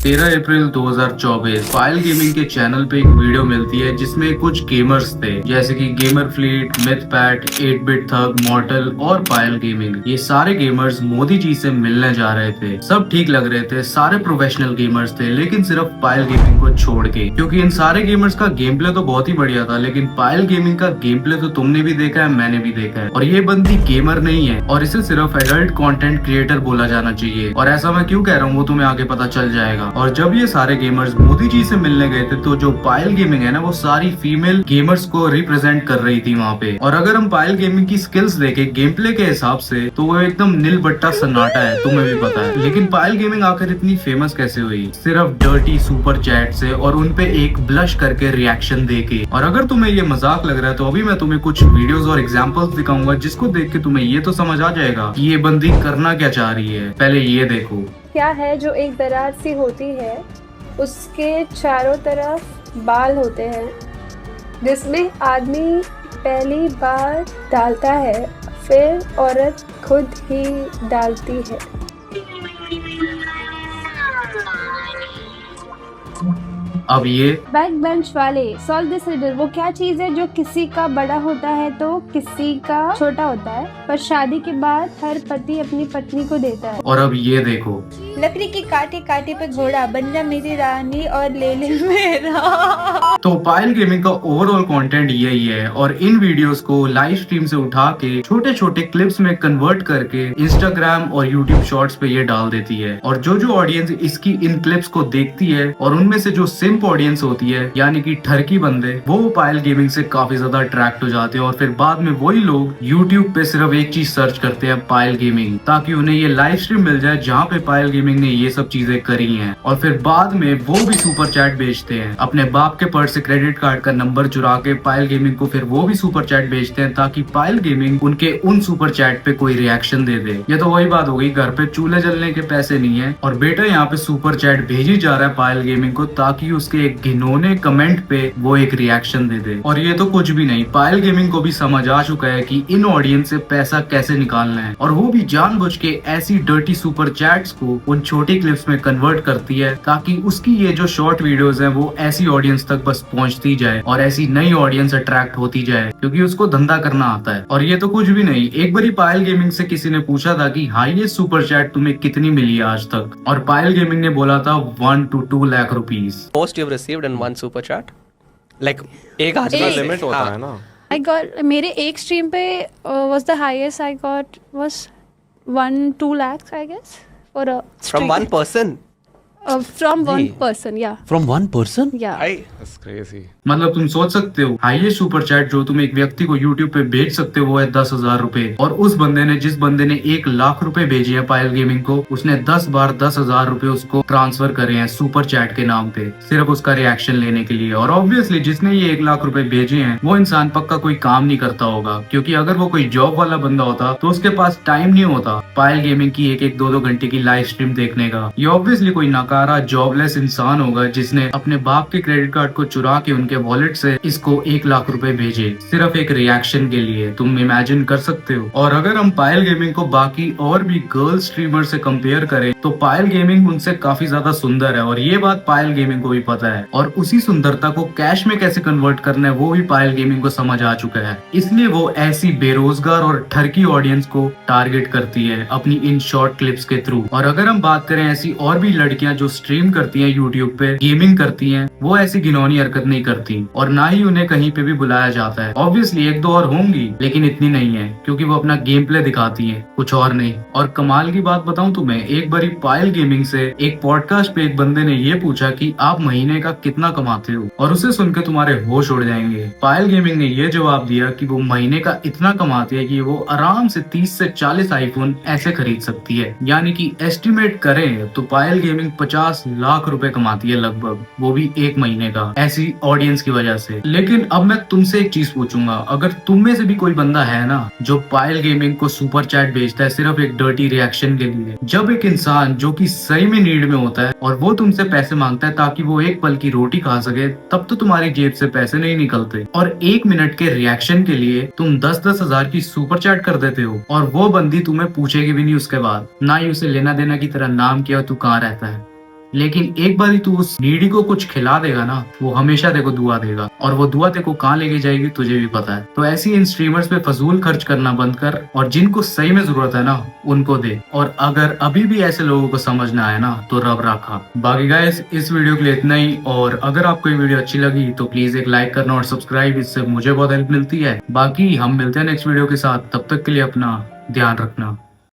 13 अप्रैल 2024 पायल gaming के channel पे एक वीडियो मिलती है जिसमें कुछ गेमर्स थे जैसे कि गेमर फ्लीट, मिथपैट, 8-बिट थग, मॉर्टल और पायल गेमिंग। ये सारे गेमर्स मोदी जी से मिलने जा रहे थे। सब ठीक लग रहे थे, सारे प्रोफेशनल गेमर्स थे, लेकिन सिर्फ पायल गेमिंग को छोड़ के, क्योंकि इन सारे गेमर्स का गेम प्ले तो बहुत ही बढ़िया था, लेकिन पायल गेमिंग का गेम प्ले तो तुमने भी देखा है, मैंने भी देखा है। और ये बंदी गेमर नहीं है और इसे सिर्फ एडल्ट कंटेंट क्रिएटर बोला जाना चाहिए। और ऐसा मैं क्यों कह रहा हूँ वो तुम्हें आगे पता चल जाएगा। और जब ये सारे गेमर्स मोदी जी से मिलने गए थे तो जो पायल गेमिंग है ना, वो सारी फीमेल गेमर्स को रिप्रेजेंट कर रही थी वहाँ पे। और अगर हम पायल गेमिंग की स्किल्स देखें गेम प्ले के हिसाब से तो वो एकदम नील बट्टा सन्नाटा है, तुम्हें भी पता है। लेकिन पायल गेमिंग आखिर इतनी फेमस कैसे हुई? सिर्फ डर्टी सुपर चैट से और उनपे एक ब्लश करके रिएक्शन देके। और अगर तुम्हें ये मजाक लग रहा है तो अभी मैं तुम्हें कुछ वीडियोस और एग्जांपल्स दिखाऊंगा जिसको देख के तुम्हें ये तो समझ आ जाएगा कि ये बंदी करना क्या चाह रही है। पहले ये देखो। क्या है जो एक दरार सी होती है, उसके चारों तरफ बाल होते हैं, जिसमें आदमी पहली बार डालता है, फिर औरत खुद ही डालती है। अब ये बैक बेंच वाले सॉल्व दिस रिडल। वो क्या चीज है जो किसी का बड़ा होता है तो किसी का छोटा होता है, पर शादी के बाद हर पति अपनी पत्नी को देता है? और अब ये देखो। लकड़ी के कांटे कांटे पे घोड़ा, बन जा मेरी रानी और ले ले मेरा। तो पायल गेमिंग का ओवरऑल कंटेंट यही है और इन वीडियोस को लाइव स्ट्रीम से उठा के छोटे छोटे क्लिप्स में कन्वर्ट करके इंस्टाग्राम और यूट्यूब शॉर्ट्स पे ये डाल देती है। और जो ऑडियंस इसकी इन क्लिप्स को देखती है और उनमें से जो सिंप ऑडियंस होती है यानी कि ठरकी बंदे, वो पायल गेमिंग से काफी ज्यादा अट्रैक्ट हो जाते हैं। और फिर बाद में वही लोग यूट्यूब पे सिर्फ एक चीज सर्च करते हैं, पायल गेमिंग, ताकि उन्हें ये लाइव स्ट्रीम मिल जाए जहाँ पे पायल गेमिंग ने ये सब चीजें करी हैं। और फिर बाद में वो भी सुपर चैट भेजते हैं, अपने बाप के पर्स से क्रेडिट कार्ड का नंबर चुरा के पायल गेमिंग को फिर वो भी सुपर चैट भेजते हैं ताकि पायल गेमिंग उनके उन सुपर चैट पे कोई रिएक्शन दे दे। ये तो वही बात हो गई, घर पे चूल्हे जलने के पैसे नहीं है और बेटा यहाँ पे सुपर चैट भेजी जा रहा है पायल गेमिंग को ताकि उसके एक घिनौने कमेंट पे वो एक रिएक्शन दे दे। और ये तो कुछ भी नहीं, पायल गेमिंग को भी समझ आ चुका है कि इन ऑडियंस से पैसा कैसे निकालना है और वो भी जानबूझ के ऐसी डर्टी सुपर चैट्स को उन छोटी क्लिप्स में कन्वर्ट करती है ताकि उसकी ये जो शॉर्ट वीडियोस हैं वो ऐसी ऑडियंस तक बस पहुंचती जाए और ऐसी नई ऑडियंस अट्रैक्ट होती जाए, क्योंकि उसको धंधा करना आता है। और ये तो कुछ भी नहीं, एक बारी पायल गेमिंग से किसी ने पूछा था कि हाईएस्ट सुपर चैट तुम्हें कितनी मिली है आज तक, और पायल गेमिंग ने बोला था 1 to 2 lakh rupees. Most you've received in one super chat? Like एक आज का लिमिट होता है ना। I got मेरे एक स्ट्रीम पे was the highest I got was 1-2 lakhs I guess for a stream. from one person. From one person, yeah. From one person? Yeah. That's crazy. मतलब तुम सोच सकते हो हाईएस्ट सुपर चैट जो तुम एक व्यक्ति को यूट्यूब पे भेज सकते हो वो है 10,000 रुपए, और उस बंदे ने, जिस बंदे ने 1 लाख रुपए भेजे हैं पायल गेमिंग को, उसने 10 बार 10,000 रुपए उसको ट्रांसफर करे हैं सुपर चैट के नाम पे, सिर्फ उसका रिएक्शन लेने के लिए। और ऑब्वियसली जिसने ये 1 लाख रुपए भेजे हैं वो इंसान पक्का कोई काम नहीं करता होगा, क्योंकि अगर वो कोई जॉब वाला बंदा होता तो उसके पास टाइम नहीं होता पायल गेमिंग की 1-1, 2-2 घंटे की लाइव स्ट्रीम देखने का। ये ऑब्वियसली कोई नकारा जॉबलेस इंसान होगा जिसने अपने बाप के क्रेडिट कार्ड को चुरा के उनके वॉलेट से इसको 1 लाख रुपए भेजे सिर्फ एक रिएक्शन के लिए। तुम इमेजिन कर सकते हो। और अगर हम पायल गेमिंग को बाकी और भी गर्ल स्ट्रीमर से कंपेयर करें तो पायल गेमिंग उनसे काफी ज्यादा सुंदर है, और ये बात पायल गेमिंग को भी पता है। और उसी सुंदरता को कैश में कैसे कन्वर्ट करना है वो भी पायल गेमिंग को समझ आ चुका है, इसलिए वो ऐसी बेरोजगार और ठरकी ऑडियंस को टारगेट करती है अपनी इन शॉर्ट क्लिप्स के थ्रू। और अगर हम बात करें ऐसी और भी लड़कियां जो स्ट्रीम करती हैं यूट्यूब पे, गेमिंग करती हैं, वो ऐसी घिनौनी हरकत नहीं करती और ना ही उन्हें कहीं पे भी बुलाया जाता है। ऑब्वियसली 1-2 और होंगी लेकिन इतनी नहीं है, क्योंकि वो अपना गेम प्ले दिखाती हैं, कुछ और नहीं। और कमाल की बात बताऊं तुम्हें, एक बारी पायल गेमिंग से एक पॉडकास्ट पे एक बंदे ने ये पूछा कि आप महीने का कितना कमाते हो, और उसे सुन के तुम्हारे होश उड़ जाएंगे। पायल गेमिंग ने ये जवाब दिया कि वो महीने का इतना कमाती है कि वो आराम से 30 से 40 आईफोन ऐसे खरीद सकती है। यानी कि एस्टिमेट करें तो पायल गेमिंग 50 लाख रुपए कमाती है लगभग, वो भी 1 महीने का, ऐसी ऑडियंस की वजह से। लेकिन अब मैं तुमसे एक चीज पूछूंगा, अगर तुम में से भी कोई बंदा है ना जो पायल गेमिंग को सुपर चैट भेजता है सिर्फ एक डर्टी रिएक्शन के लिए, जब एक इंसान जो कि सही में नीड में होता है और वो तुमसे पैसे मांगता है ताकि वो एक पल की रोटी खा सके, तब तो तुम्हारी जेब से पैसे नहीं निकलते, और 1 मिनट के रिएक्शन के लिए तुम 10-10 हजार की सुपर चैट कर देते हो, और वो बंदी तुम्हें पूछेगी भी नहीं उसके बाद, ना ही उसे लेना देना की तरह नाम किया तू कहाँ रहता है। लेकिन एक बार तू उस नीडी को कुछ खिला देगा ना, वो हमेशा देखो दुआ देगा, और वो दुआ देखो कहाँ लेके जाएगी तुझे भी पता है। तो ऐसी इन स्ट्रीमर्स पे फजूल खर्च करना बंद कर, और जिनको सही में जरूरत है ना उनको दे। और अगर अभी भी ऐसे लोगों को समझ ना आया ना तो रब रखा। बाकी गाइस इस वीडियो के लिए इतना ही, और अगर आपको ये वीडियो अच्छी लगी तो प्लीज एक लाइक करना और सब्सक्राइब, इससे मुझे बहुत हेल्प मिलती है। बाकी हम मिलते हैं नेक्स्ट वीडियो के साथ, तब तक के लिए अपना ध्यान रखना।